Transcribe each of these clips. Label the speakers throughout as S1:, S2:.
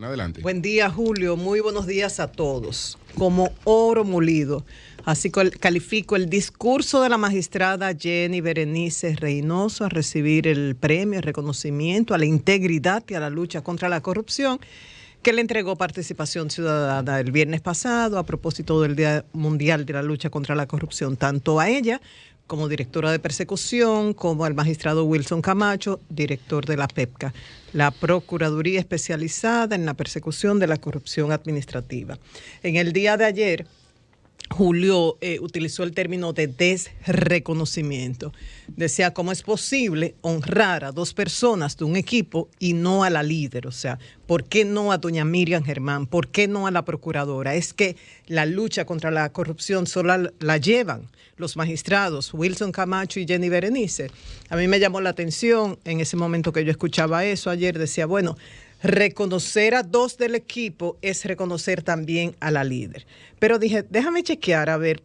S1: Carmen, adelante.
S2: Buen día, Julio. Muy buenos días a todos. Como oro molido. Así califico el discurso de la magistrada Jenny Berenice Reynoso a recibir el premio, el reconocimiento a la integridad y a la lucha contra la corrupción que le entregó Participación Ciudadana el viernes pasado a propósito del Día Mundial de la Lucha contra la Corrupción, tanto a ella como directora de persecución, como al magistrado Wilson Camacho, director de la PEPCA, la Procuraduría Especializada en la Persecución de la Corrupción Administrativa. En el día de ayer, Julio utilizó el término de desreconocimiento. Decía, ¿cómo es posible honrar a dos personas de un equipo y no a la líder? O sea, ¿por qué no a doña Miriam Germán? ¿Por qué no a la procuradora? Es que la lucha contra la corrupción solo la llevan los magistrados Wilson Camacho y Jenny Berenice. A mí me llamó la atención en ese momento que yo escuchaba eso ayer. Decía, bueno, reconocer a dos del equipo es reconocer también a la líder. Pero dije, déjame chequear a ver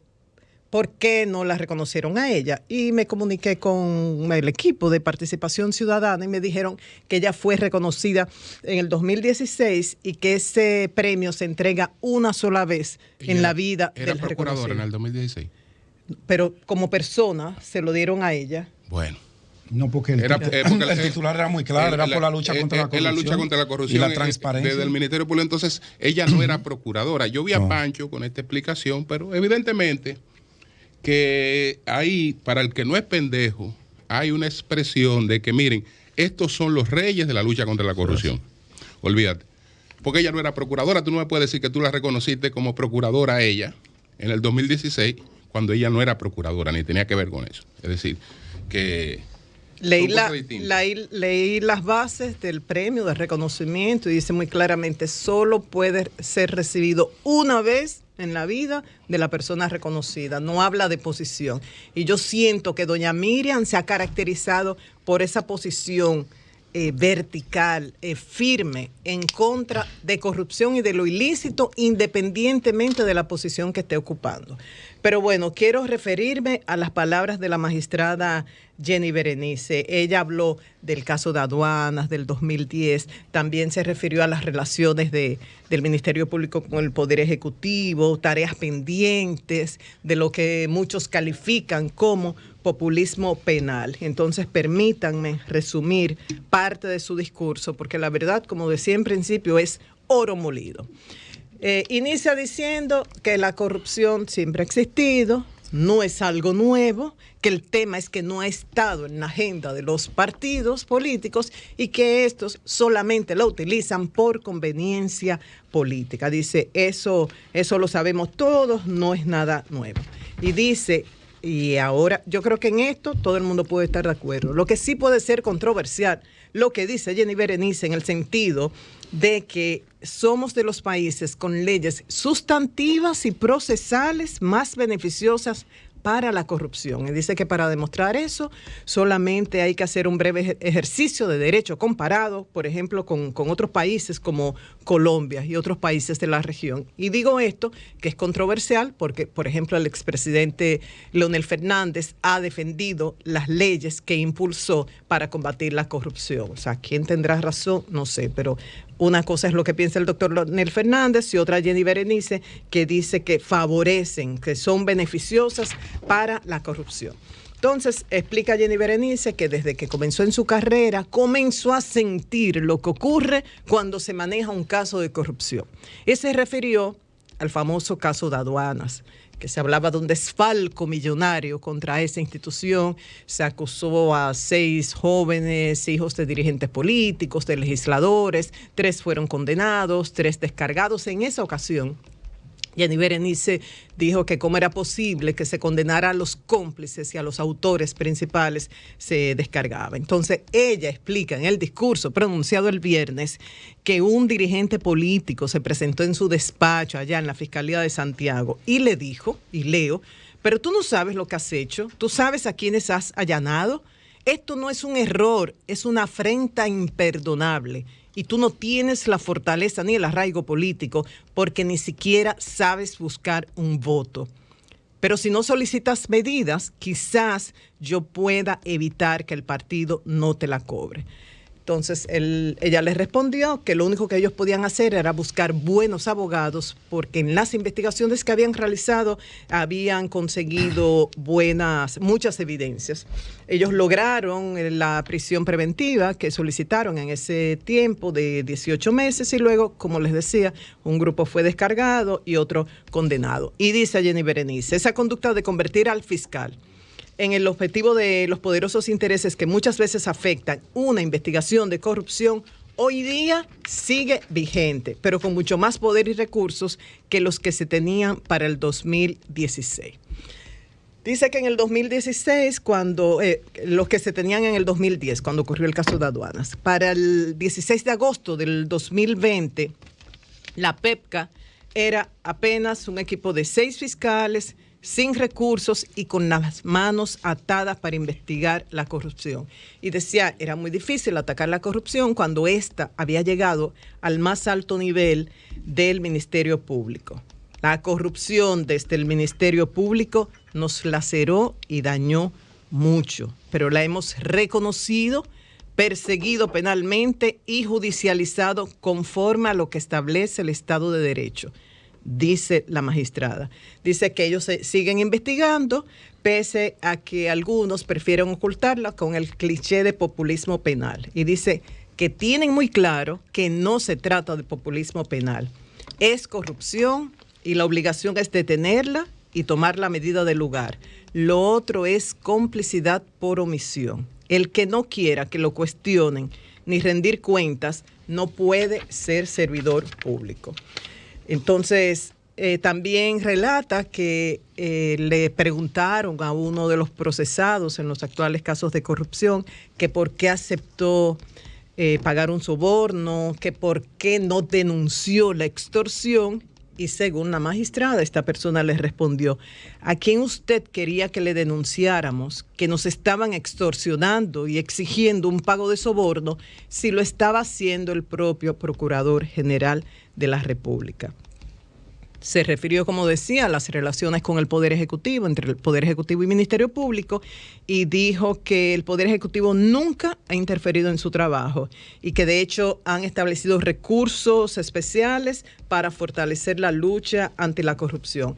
S2: por qué no la reconocieron a ella. Y me comuniqué con el equipo de Participación Ciudadana y me dijeron que ella fue reconocida en el 2016 y que ese premio se entrega una sola vez en la vida del reconocido.
S1: ¿Era procuradora en el 2016?
S2: Pero como persona se lo dieron a ella.
S1: Bueno.
S3: No, porque el titular era muy claro, era por la lucha contra la corrupción.
S1: La lucha contra la corrupción
S3: y la transparencia.
S1: Desde el Ministerio Público. Entonces, ella no era procuradora. Yo vi a Pancho con esta explicación, pero evidentemente que ahí, para el que no es pendejo, hay una expresión de que, miren, estos son los reyes de la lucha contra la corrupción. Olvídate. Porque ella no era procuradora. Tú no me puedes decir que tú la reconociste como procuradora a ella en el 2016, cuando ella no era procuradora, ni tenía que ver con eso. Es decir, que...
S2: Leí las bases del premio de reconocimiento y dice muy claramente, solo puede ser recibido una vez en la vida de la persona reconocida, no habla de posición. Y yo siento que doña Miriam se ha caracterizado por esa posición vertical, firme, en contra de corrupción y de lo ilícito, independientemente de la posición que esté ocupando. Pero bueno, quiero referirme a las palabras de la magistrada Jenny Berenice. Ella habló del caso de aduanas del 2010, también se refirió a las relaciones del Ministerio Público con el Poder Ejecutivo, tareas pendientes, de lo que muchos califican como populismo penal. Entonces, permítanme resumir parte de su discurso, porque la verdad, como decía en principio, es oro molido. Inicia diciendo que la corrupción siempre ha existido, no es algo nuevo, que el tema es que no ha estado en la agenda de los partidos políticos y que estos solamente la utilizan por conveniencia política. Dice, eso lo sabemos todos, no es nada nuevo. Y dice, y ahora yo creo que en esto todo el mundo puede estar de acuerdo. Lo que sí puede ser controversial, lo que dice Jenny Berenice en el sentido de que somos de los países con leyes sustantivas y procesales más beneficiosas para la corrupción. Y dice que para demostrar eso solamente hay que hacer un breve ejercicio de derecho comparado, por ejemplo, con otros países como Colombia y otros países de la región. Y digo esto, que es controversial, porque, por ejemplo, el expresidente Leonel Fernández ha defendido las leyes que impulsó para combatir la corrupción. O sea, ¿quién tendrá razón? No sé, pero una cosa es lo que piensa el doctor Leonel Fernández y otra Jenny Berenice, que dice que favorecen, que son beneficiosas para la corrupción. Entonces, explica Jenny Berenice que desde que comenzó en su carrera, comenzó a sentir lo que ocurre cuando se maneja un caso de corrupción. Y se refirió al famoso caso de aduanas, que se hablaba de un desfalco millonario contra esa institución. Se acusó a 6 jóvenes, hijos de dirigentes políticos, de legisladores, 3 fueron condenados, 3 descargados. En esa ocasión, Jenny Berenice dijo que cómo era posible que se condenara a los cómplices y a los autores principales se descargaba. Entonces, ella explica en el discurso pronunciado el viernes que un dirigente político se presentó en su despacho allá en la Fiscalía de Santiago y le dijo, y leo, pero tú no sabes lo que has hecho, tú sabes a quiénes has allanado. Esto no es un error, es una afrenta imperdonable. Y tú no tienes la fortaleza ni el arraigo político porque ni siquiera sabes buscar un voto. Pero si no solicitas medidas, quizás yo pueda evitar que el partido no te la cobre. Entonces ella les respondió que lo único que ellos podían hacer era buscar buenos abogados, porque en las investigaciones que habían realizado habían conseguido muchas evidencias. Ellos lograron la prisión preventiva que solicitaron en ese tiempo de 18 meses y luego, como les decía, un grupo fue descargado y otro condenado. Y dice Jenny Berenice, esa conducta de convertir al fiscal en el objetivo de los poderosos intereses que muchas veces afectan una investigación de corrupción, hoy día sigue vigente, pero con mucho más poder y recursos que los que se tenían para el 2016. Dice que en el 2016, los que se tenían en el 2010, cuando ocurrió el caso de aduanas, para el 16 de agosto del 2020, la PEPCA era apenas un equipo de 6 fiscales, sin recursos y con las manos atadas para investigar la corrupción. Y decía, era muy difícil atacar la corrupción cuando ésta había llegado al más alto nivel del Ministerio Público. La corrupción desde el Ministerio Público nos laceró y dañó mucho, pero la hemos reconocido, perseguido penalmente y judicializado conforme a lo que establece el Estado de Derecho, dice la magistrada. Dice que ellos siguen investigando, pese a que algunos prefieren ocultarla con el cliché de populismo penal. Y dice que tienen muy claro que no se trata de populismo penal, es corrupción y la obligación es detenerla y tomar la medida del lugar. Lo otro es complicidad por omisión. El que no quiera que lo cuestionen ni rendir cuentas no puede ser servidor público. Entonces, también relata que le preguntaron a uno de los procesados en los actuales casos de corrupción que por qué aceptó pagar un soborno, que por qué no denunció la extorsión. Y según la magistrada, esta persona le respondió, ¿a quién usted quería que le denunciáramos que nos estaban extorsionando y exigiendo un pago de soborno si lo estaba haciendo el propio Procurador General de la República? Se refirió, como decía, a las relaciones con el Poder Ejecutivo, entre el Poder Ejecutivo y Ministerio Público, y dijo que el Poder Ejecutivo nunca ha interferido en su trabajo y que de hecho han establecido recursos especiales para fortalecer la lucha ante la corrupción.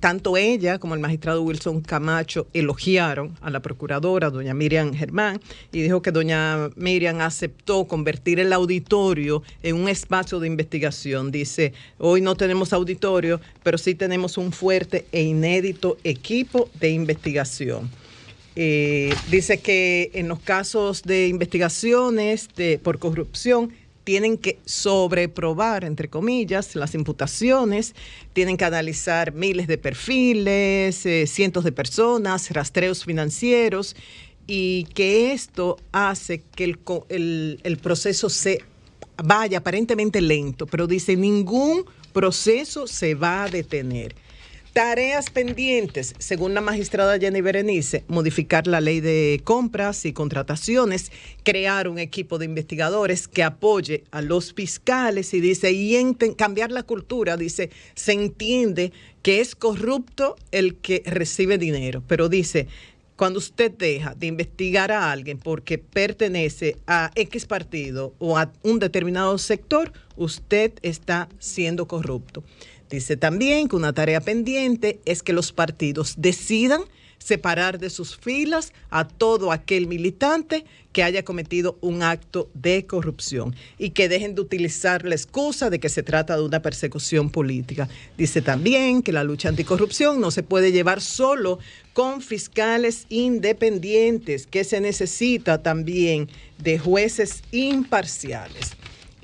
S2: Tanto ella como el magistrado Wilson Camacho elogiaron a la procuradora, doña Miriam Germán, y dijo que doña Miriam aceptó convertir el auditorio en un espacio de investigación. Dice, hoy no tenemos auditorio, pero sí tenemos un fuerte e inédito equipo de investigación. Dice que en los casos de investigaciones por corrupción, tienen que sobreprobar, entre comillas, las imputaciones, tienen que analizar miles de perfiles, cientos de personas, rastreos financieros, y que esto hace que el proceso se vaya aparentemente lento, pero dice, ningún proceso se va a detener. Tareas pendientes, según la magistrada Jenny Berenice, modificar la ley de compras y contrataciones, crear un equipo de investigadores que apoye a los fiscales y dice, cambiar la cultura, dice, se entiende que es corrupto el que recibe dinero, pero dice, cuando usted deja de investigar a alguien porque pertenece a X partido o a un determinado sector, usted está siendo corrupto. Dice también que una tarea pendiente es que los partidos decidan separar de sus filas a todo aquel militante que haya cometido un acto de corrupción y que dejen de utilizar la excusa de que se trata de una persecución política. Dice también que la lucha anticorrupción no se puede llevar solo con fiscales independientes, que se necesita también de jueces imparciales.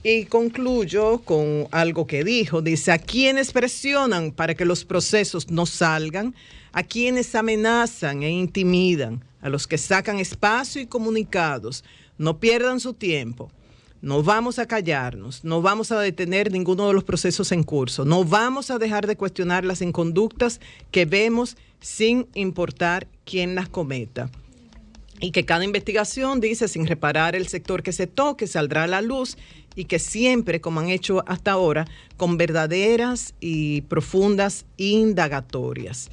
S2: Y concluyo con algo que dijo, dice, a quienes presionan para que los procesos no salgan, a quienes amenazan e intimidan, a los que sacan espacio y comunicados, no pierdan su tiempo. No vamos a callarnos, no vamos a detener ninguno de los procesos en curso, no vamos a dejar de cuestionar las inconductas que vemos sin importar quién las cometa. Y que cada investigación, dice, sin reparar el sector que se toque, saldrá a la luz y que siempre, como han hecho hasta ahora, con verdaderas y profundas indagatorias.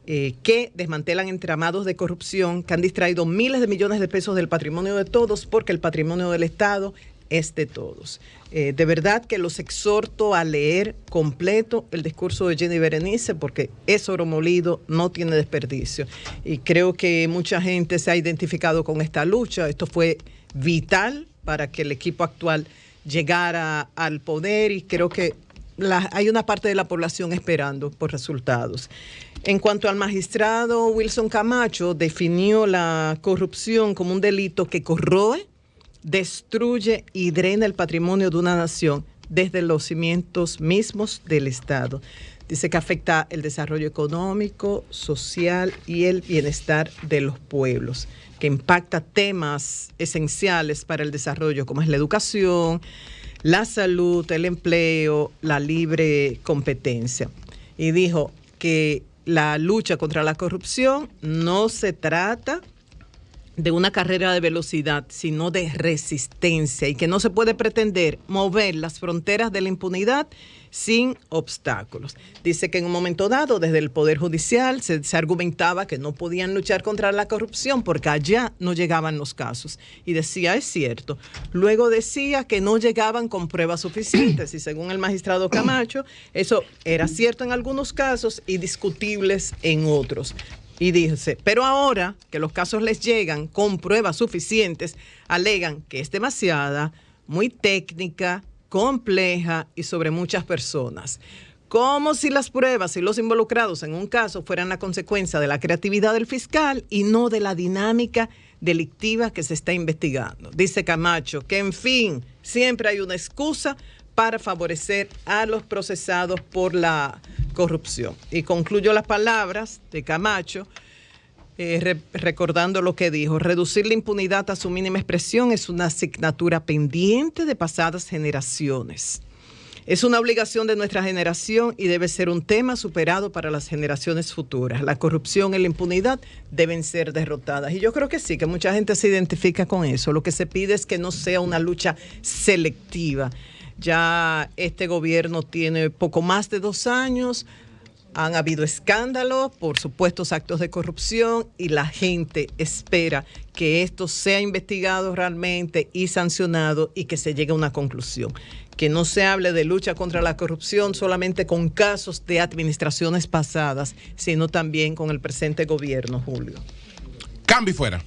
S2: que desmantelan entramados de corrupción que han distraído miles de millones de pesos del patrimonio de todos, porque el patrimonio del Estado es de todos. De verdad que los exhorto a leer completo el discurso de Jenny Berenice, porque es oro molido, no tiene desperdicio. Y creo que mucha gente se ha identificado con esta lucha. Esto fue vital para que el equipo actual llegara al poder, y creo que hay una parte de la población esperando por resultados. En cuanto al magistrado Wilson Camacho, definió la corrupción como un delito que corroe, destruye y drena el patrimonio de una nación desde los cimientos mismos del Estado. Dice que afecta el desarrollo económico, social y el bienestar de los pueblos, que impacta temas esenciales para el desarrollo, como es la educación, la salud, el empleo, la libre competencia. Y dijo que la lucha contra la corrupción no se trata de una carrera de velocidad, sino de resistencia, y que no se puede pretender mover las fronteras de la impunidad sin obstáculos. Dice que en un momento dado, desde el Poder Judicial, se argumentaba que no podían luchar contra la corrupción porque allá no llegaban los casos. Y decía, es cierto. Luego decía que no llegaban con pruebas suficientes, y según el magistrado Camacho, eso era cierto en algunos casos y discutibles en otros. Y dice, pero ahora que los casos les llegan con pruebas suficientes, alegan que es demasiada, muy técnica, compleja y sobre muchas personas. Como si las pruebas y los involucrados en un caso fueran la consecuencia de la creatividad del fiscal y no de la dinámica delictiva que se está investigando. Dice Camacho que, en fin, siempre hay una excusa para favorecer a los procesados por la corrupción. Y concluyo las palabras de Camacho recordando lo que dijo: reducir la impunidad a su mínima expresión es una asignatura pendiente de pasadas generaciones. Es una obligación de nuestra generación y debe ser un tema superado para las generaciones futuras. La corrupción y la impunidad deben ser derrotadas. Y yo creo que sí, que mucha gente se identifica con eso. Lo que se pide es que no sea una lucha selectiva. Ya este gobierno tiene poco más de 2 años, han habido escándalos por supuestos actos de corrupción, y la gente espera que esto sea investigado realmente y sancionado, y que se llegue a una conclusión. Que no se hable de lucha contra la corrupción solamente con casos de administraciones pasadas, sino también con el presente gobierno, Julio.
S1: Cambio y fuera.